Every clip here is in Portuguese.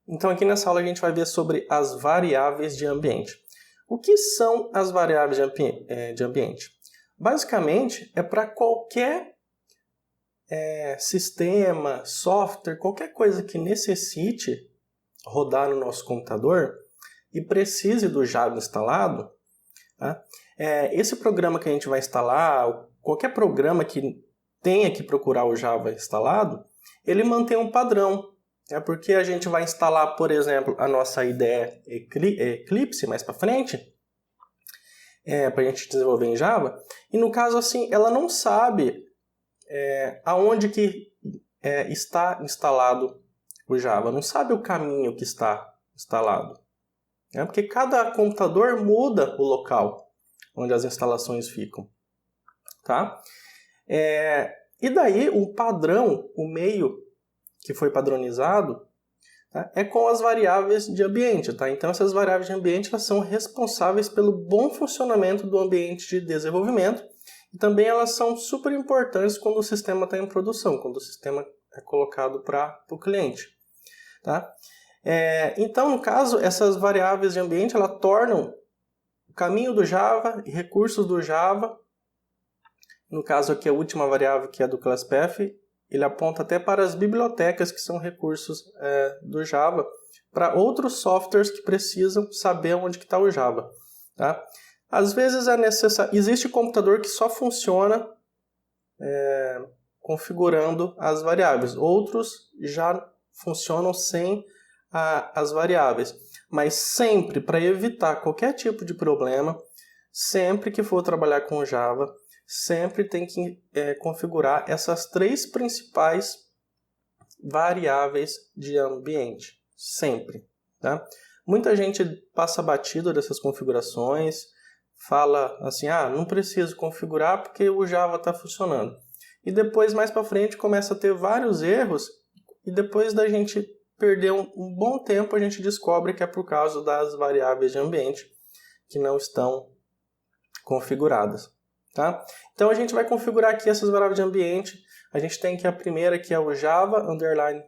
Então aqui nessa aula a gente vai ver sobre as variáveis de ambiente. O que são as variáveis de ambiente? Basicamente é para qualquer sistema, software, qualquer coisa que necessite rodar no nosso computador e precise do Java instalado, tá? Esse programa que a gente vai instalar, qualquer programa que tenha que procurar o Java instalado, ele mantém um padrão. Porque a gente vai instalar, por exemplo, a nossa IDE Eclipse mais para frente, para a gente desenvolver em Java, e no caso assim, ela não sabe aonde que está instalado o Java, não sabe o caminho que está instalado. Porque cada computador muda o local onde as instalações ficam. Tá? E daí o padrão, o meio que foi padronizado, tá? É com as variáveis de ambiente. Tá? Então essas variáveis de ambiente elas são responsáveis pelo bom funcionamento do ambiente de desenvolvimento e também elas são super importantes quando o sistema está em produção, quando o sistema é colocado para o cliente. Tá? Então, no caso, essas variáveis de ambiente elas tornam o caminho do Java e recursos do Java. No caso aqui, a última variável, que é do ClassPath, ele aponta até para as bibliotecas, que são recursos do Java, para outros softwares que precisam saber onde está o Java. Tá? Às vezes é necessário. Existe computador que só funciona configurando as variáveis. Outros já funcionam sem as variáveis. Mas sempre, para evitar qualquer tipo de problema, sempre que for trabalhar com Java, sempre tem que configurar essas três principais variáveis de ambiente. Sempre. Tá? Muita gente passa batido dessas configurações, fala assim, não preciso configurar porque o Java está funcionando. E depois, mais para frente, começa a ter vários erros e depois da gente perder um bom tempo, a gente descobre que é por causa das variáveis de ambiente que não estão configuradas. Tá? Então a gente vai configurar aqui essas variáveis de ambiente. A gente tem aqui a primeira, que é o Java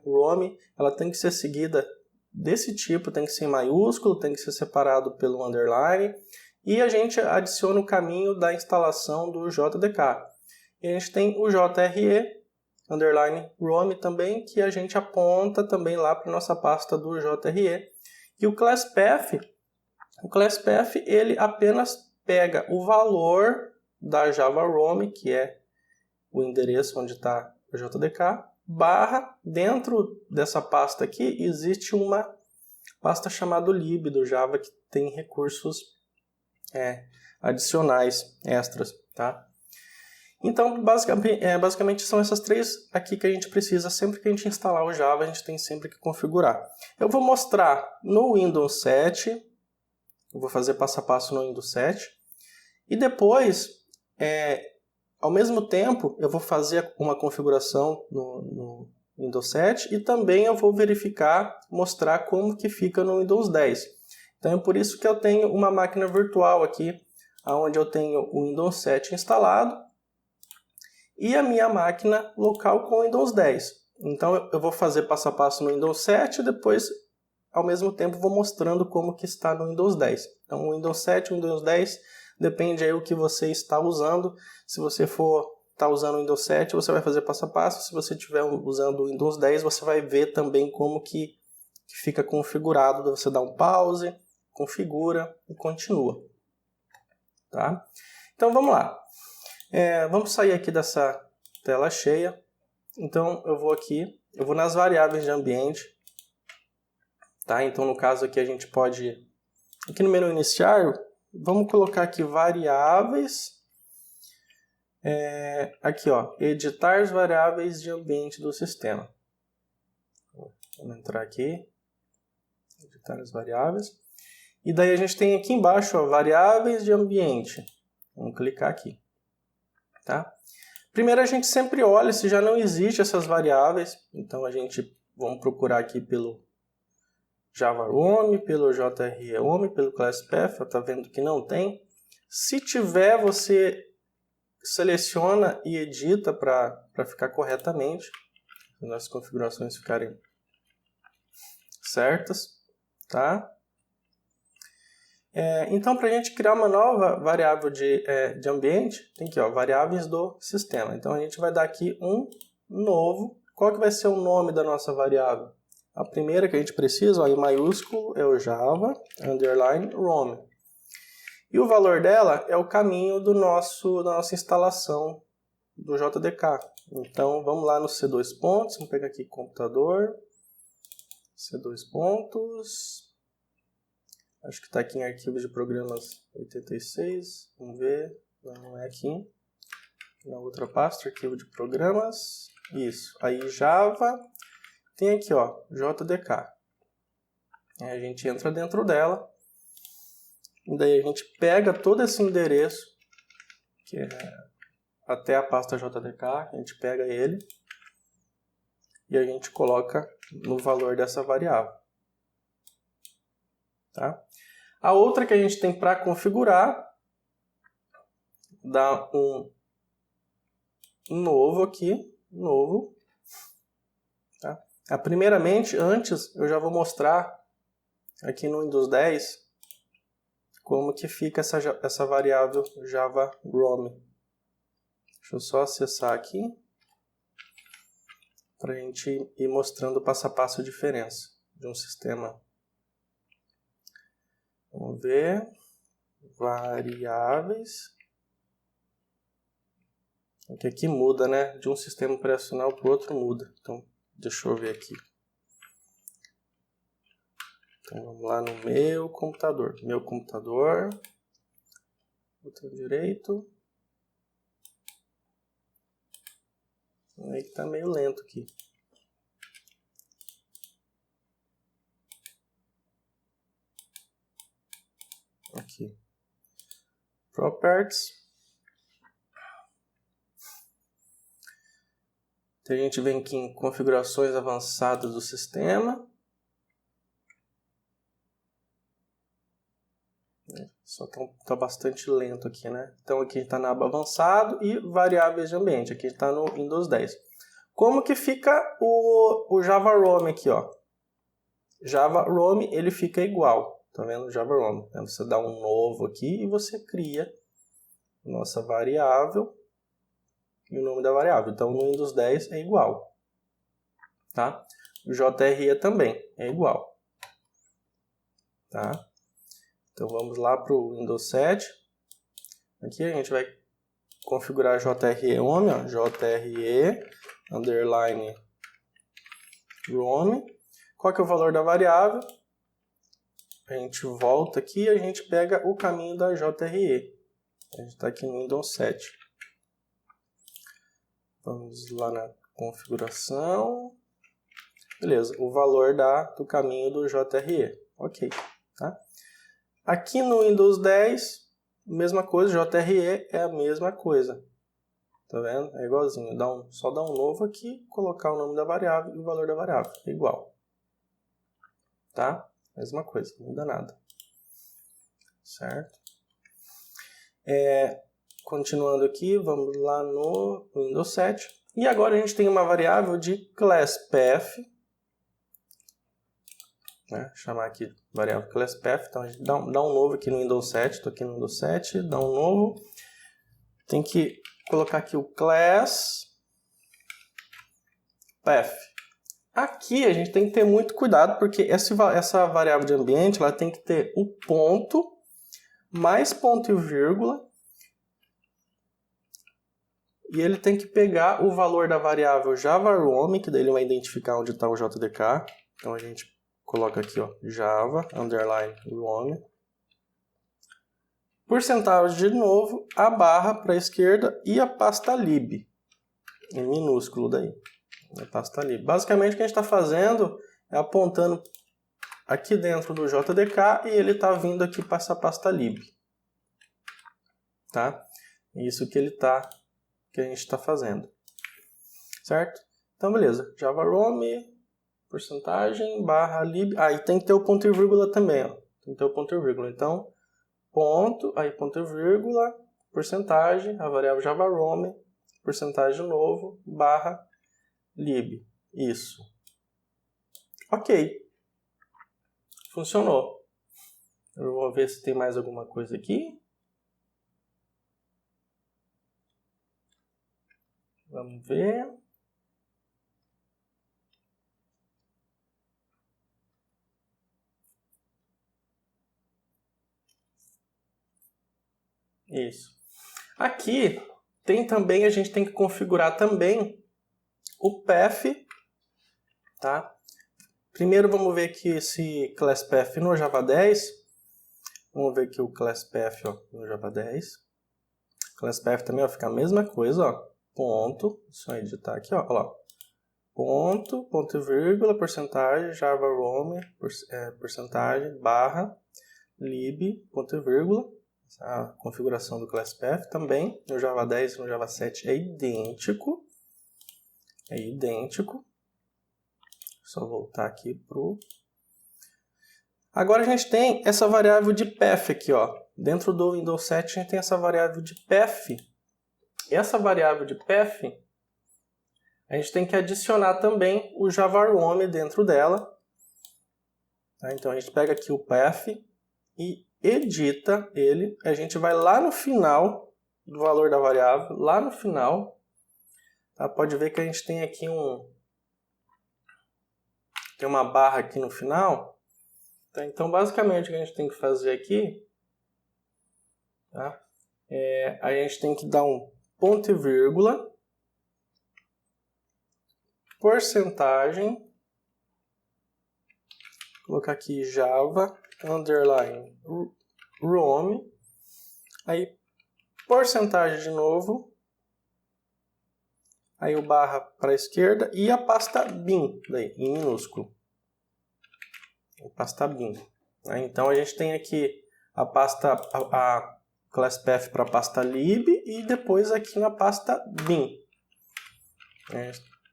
_Rome. Ela tem que ser seguida desse tipo, tem que ser em maiúsculo, tem que ser separado pelo underline. E a gente adiciona o caminho da instalação do JDK. E a gente tem o JRE _Rome também, que a gente aponta também lá para a nossa pasta do JRE. E o ClassPath, ele apenas pega o valor da Java Rome, que é o endereço onde está o JDK, barra, dentro dessa pasta aqui, existe uma pasta chamada lib do Java, que tem recursos adicionais, extras. Tá? Então, basicamente são essas três aqui que a gente precisa. Sempre que a gente instalar o Java, a gente tem sempre que configurar. Eu vou mostrar no Windows 7, eu vou fazer passo a passo no Windows 7, e depois, ao mesmo tempo, eu vou fazer uma configuração no Windows 7 e também eu vou mostrar como que fica no Windows 10. Então, é por isso que eu tenho uma máquina virtual aqui, onde eu tenho o Windows 7 instalado, e a minha máquina local com o Windows 10. Então eu vou fazer passo a passo no Windows 7 e depois, ao mesmo tempo, vou mostrando como que está no Windows 10. Então o Windows 7 e o Windows 10, depende aí o que você está usando. Se você for estar usando o Windows 7, você vai fazer passo a passo. Se você estiver usando o Windows 10, você vai ver também como que fica configurado. Você dá um pause, configura e continua. Tá? Então vamos lá. Vamos sair aqui dessa tela cheia. Então eu vou nas variáveis de ambiente. Tá? Então no caso aqui a gente pode, aqui no menu iniciar, vamos colocar aqui variáveis. Aqui editar as variáveis de ambiente do sistema. Vamos entrar aqui, editar as variáveis. E daí a gente tem aqui embaixo, variáveis de ambiente. Vamos clicar aqui. Tá? Primeiro a gente sempre olha se já não existe essas variáveis, então vamos procurar aqui pelo Java Rome, pelo JRE Rome, pelo ClassPath, está vendo que não tem. Se tiver, você seleciona e edita para ficar corretamente, para as configurações ficarem certas, tá? Então, para a gente criar uma nova variável de ambiente, tem aqui, ó, variáveis do sistema. Então, a gente vai dar aqui um novo. Qual que vai ser o nome da nossa variável? A primeira que a gente precisa, ó, em maiúsculo, é o Java underline ROM. E o valor dela é o caminho da nossa instalação do JDK. Então, vamos lá no C2 pontos, vamos pegar aqui computador, C2 pontos... Acho que está aqui em arquivos de programas 86. Vamos ver. Não é aqui. Na outra pasta, arquivo de programas. Isso. Aí Java. Tem aqui, ó, JDK. Aí a gente entra dentro dela. E daí a gente pega todo esse endereço, que é até a pasta JDK. A gente pega ele. E a gente coloca no valor dessa variável. Tá? A outra que a gente tem para configurar, dá um novo aqui, novo. Tá? Primeiramente, antes, eu já vou mostrar aqui no Windows 10 como que fica essa variável Java ROM. Deixa eu só acessar aqui para a gente ir mostrando passo a passo a diferença de um sistema. Vamos ver, variáveis, porque aqui muda, né? De um sistema operacional para o outro muda. Então, deixa eu ver aqui. Então, vamos lá no meu computador. Botão direito. Aí que está meio lento aqui. Aqui. Properties. Então, a gente vem aqui em configurações avançadas do sistema. Só está bastante lento aqui, né? Então aqui está na aba avançado e variáveis de ambiente. Aqui está no Windows 10. Como que fica o Java ROM aqui, ó? Java ROM, ele fica igual. Tá vendo? Java ROM. Você dá um novo aqui e você cria nossa variável e o nome da variável. Então, no Windows 10 é igual. Tá? O JRE também é igual. Tá? Então, vamos lá para o Windows 7. Aqui a gente vai configurar JRE ROM, ó, JRE underline ROM. Qual que é o valor da variável? A gente volta aqui e a gente pega o caminho da JRE. A gente está aqui no Windows 7. Vamos lá na configuração. Beleza, o valor do caminho do JRE. Ok. Tá? Aqui no Windows 10, mesma coisa, JRE é a mesma coisa. Tá vendo? É igualzinho. Só dá um novo aqui, colocar o nome da variável e o valor da variável. É igual. Tá? Mesma coisa, não muda nada. Certo? Continuando aqui, vamos lá no Windows 7. E agora a gente tem uma variável de class path. Né? Chamar aqui variável class path. Então a gente dá um novo aqui no Windows 7. Estou aqui no Windows 7, dá um novo. Tem que colocar aqui o class path. Aqui a gente tem que ter muito cuidado, porque essa variável de ambiente ela tem que ter o ponto, mais ponto e vírgula, e ele tem que pegar o valor da variável Java ROM, que daí ele vai identificar onde está o JDK. Então a gente coloca aqui, ó, Java underline ROM. Porcentagem de novo, a barra para a esquerda e a pasta lib, em minúsculo daí. A pasta lib. Basicamente o que a gente está fazendo é apontando aqui dentro do JDK e ele está vindo aqui para essa pasta lib. Tá? Isso que a gente está fazendo. Certo? Então beleza. Java ROM, porcentagem, barra lib. E tem que ter o ponto e vírgula também. Ó. Tem que ter o ponto e vírgula. Então, ponto e vírgula, porcentagem, a variável Java ROM, porcentagem novo, barra lib. Isso. Ok. funcionou. Eu vou ver se tem mais alguma coisa aqui. Vamos ver. Isso. Aqui tem também, a gente tem que configurar também o path, tá? Primeiro vamos ver aqui esse class path no Java 10. Vamos ver aqui o class path, ó, no Java 10. Class path também vai ficar a mesma coisa, ó. Ponto, só editar aqui, ó, olha lá. Ponto, ponto e vírgula, porcentagem, Java ROM, porcentagem, barra, lib, ponto e vírgula. A configuração do class path também no Java 10 e no Java 7 é idêntico. É idêntico. Só voltar aqui pro... Agora a gente tem essa variável de path aqui, ó. Dentro do Windows 7 a gente tem essa variável de path. Essa variável de path, a gente tem que adicionar também o Java ROM dentro dela. Tá? Então a gente pega aqui o path e edita ele. A gente vai lá no final do valor da variável, lá no final. Tá? Pode ver que a gente tem aqui tem uma barra aqui no final. Tá? Então basicamente o que a gente tem que fazer aqui, tá? A gente tem que dar um ponto e vírgula, porcentagem, colocar aqui Java underline ROM, aí porcentagem de novo, aí o barra para a esquerda e a pasta bin, daí, em minúsculo. A pasta bin. Então a gente tem aqui a pasta, a class path para a pasta lib e depois aqui na pasta bin.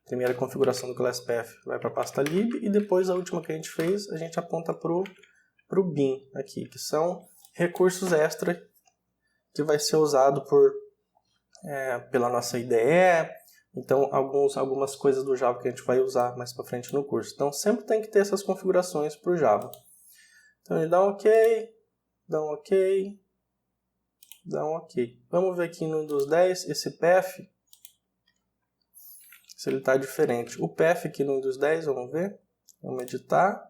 Primeira configuração do class path vai para a pasta lib e depois a última que a gente fez, a gente aponta para o bin aqui, que são recursos extra que vai ser usado pela nossa IDE. Então, algumas coisas do Java que a gente vai usar mais para frente no curso. Então, sempre tem que ter essas configurações para o Java. Então, ele dá um OK, dá um OK, dá um OK. Vamos ver aqui no Windows 10, esse path, se ele está diferente. O path aqui no Windows 10, vamos ver. Vamos editar.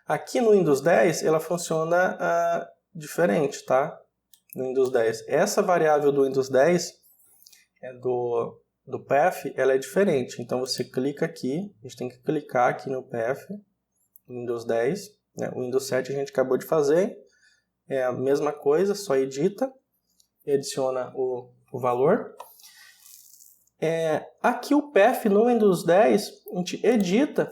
Aqui no Windows 10, ela funciona diferente, tá? No Windows 10. Essa variável do Windows 10 do path, ela é diferente. Então você clica aqui, a gente tem que clicar aqui no path, no Windows 10. Né? O Windows 7 a gente acabou de fazer, é a mesma coisa, só edita e adiciona o valor. Aqui o path no Windows 10, a gente edita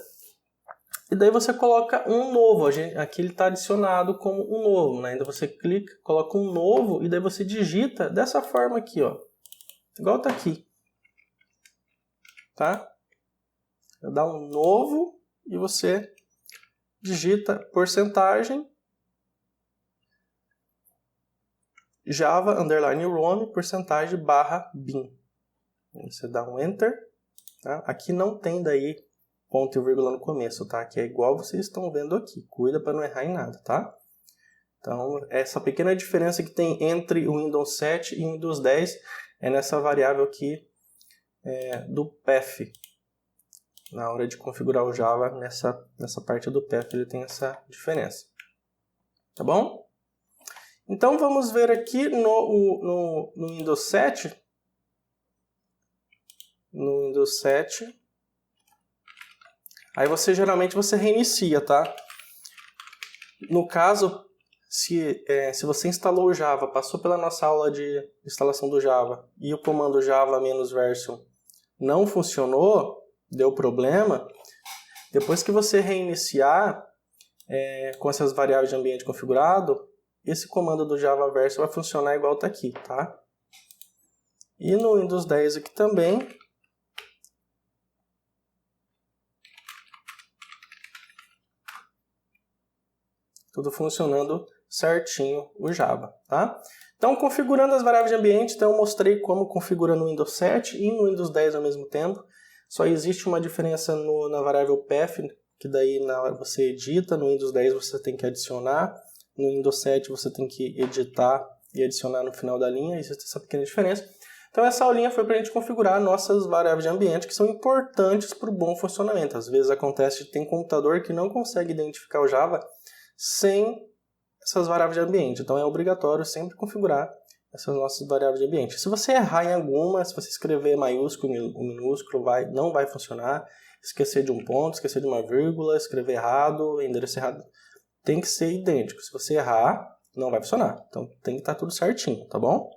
e daí você coloca um novo. Aqui ele está adicionado como um novo. Né? Então você clica, coloca um novo e daí você digita dessa forma aqui, ó, igual está aqui. Tá? Dá um novo e você digita porcentagem Java underline ROM porcentagem barra bin. Você dá um Enter. Tá? Aqui não tem daí ponto e vírgula no começo, tá? Aqui é igual vocês estão vendo aqui. Cuida para não errar em nada, tá? Então, essa pequena diferença que tem entre o Windows 7 e o Windows 10 é nessa variável aqui do path. Na hora de configurar o Java, nessa parte do path ele tem essa diferença. Tá bom? Então vamos ver aqui no Windows 7. No Windows 7. Aí geralmente você reinicia, tá? No caso, se você instalou o Java, passou pela nossa aula de instalação do Java e o comando Java -version não funcionou, deu problema, depois que você reiniciar com essas variáveis de ambiente configurado, esse comando do Java version vai funcionar igual está aqui, tá? E no Windows 10 aqui também, tudo funcionando certinho o Java, tá? Então, configurando as variáveis de ambiente, então eu mostrei como configura no Windows 7 e no Windows 10 ao mesmo tempo. Só existe uma diferença na variável path, que daí na hora que você edita, no Windows 10 você tem que adicionar, no Windows 7 você tem que editar e adicionar no final da linha, existe essa pequena diferença. Então essa aulinha foi para a gente configurar nossas variáveis de ambiente, que são importantes para o bom funcionamento. Às vezes acontece que tem computador que não consegue identificar o Java sem essas variáveis de ambiente. Então é obrigatório sempre configurar essas nossas variáveis de ambiente. Se você errar em alguma, se você escrever maiúsculo ou minúsculo, não vai funcionar. Esquecer de um ponto, esquecer de uma vírgula, escrever errado, endereço errado, tem que ser idêntico. Se você errar, não vai funcionar. Então tem que estar tudo certinho, tá bom?